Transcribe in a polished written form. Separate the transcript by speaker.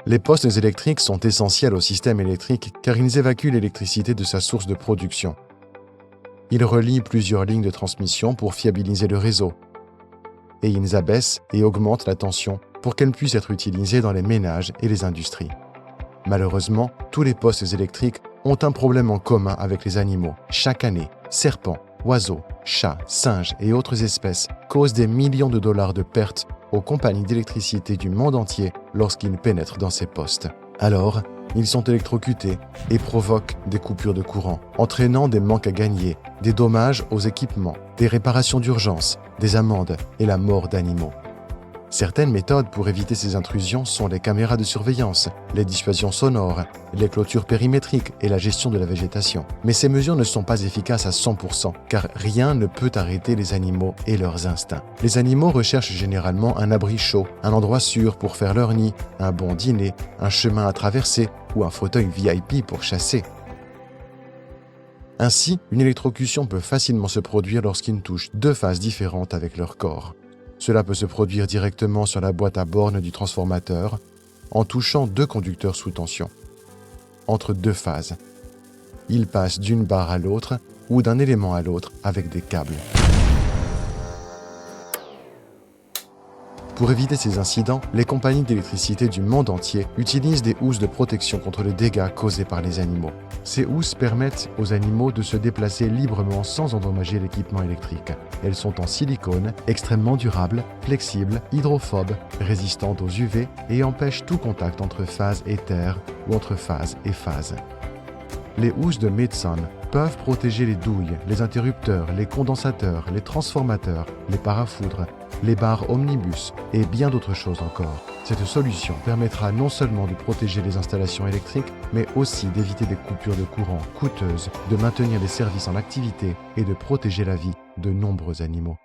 Speaker 1: Les postes électriques sont essentiels au système électrique car ils évacuent l'électricité de sa source de production. Ils relient plusieurs lignes de transmission pour fiabiliser le réseau. Et ils abaissent et augmentent la tension pour qu'elle puisse être utilisée dans les ménages et les industries. Malheureusement, tous les postes électriques ont un problème en commun avec les animaux. Chaque année, serpents, oiseaux, chats, singes et autres espèces causent des millions de dollars de pertes aux compagnies d'électricité du monde entier lorsqu'ils pénètrent dans ces postes. Alors, ils sont électrocutés et provoquent des coupures de courant, entraînant des manques à gagner, des dommages aux équipements, des réparations d'urgence, des amendes et la mort d'animaux. Certaines méthodes pour éviter ces intrusions sont les caméras de surveillance, les dissuasions sonores, les clôtures périmétriques et la gestion de la végétation. Mais ces mesures ne sont pas efficaces à 100% car rien ne peut arrêter les animaux et leurs instincts. Les animaux recherchent généralement un abri chaud, un endroit sûr pour faire leur nid, un bon dîner, un chemin à traverser ou un fauteuil VIP pour chasser. Ainsi, une électrocution peut facilement se produire lorsqu'ils touchent deux phases différentes avec leur corps. Cela peut se produire directement sur la boîte à bornes du transformateur, en touchant deux conducteurs sous tension, entre deux phases. Ils passent d'une barre à l'autre ou d'un élément à l'autre avec des câbles. Pour éviter ces incidents, les compagnies d'électricité du monde entier utilisent des housses de protection contre les dégâts causés par les animaux. Ces housses permettent aux animaux de se déplacer librement sans endommager l'équipement électrique. Elles sont en silicone, extrêmement durables, flexibles, hydrophobes, résistantes aux UV et empêchent tout contact entre phase et terre ou entre phase et phase. Les housses de Medsun peuvent protéger les douilles, les interrupteurs, les condensateurs, les transformateurs, les parafoudres, les barres omnibus et bien d'autres choses encore. Cette solution permettra non seulement de protéger les installations électriques, mais aussi d'éviter des coupures de courant coûteuses, de maintenir les services en activité et de protéger la vie de nombreux animaux.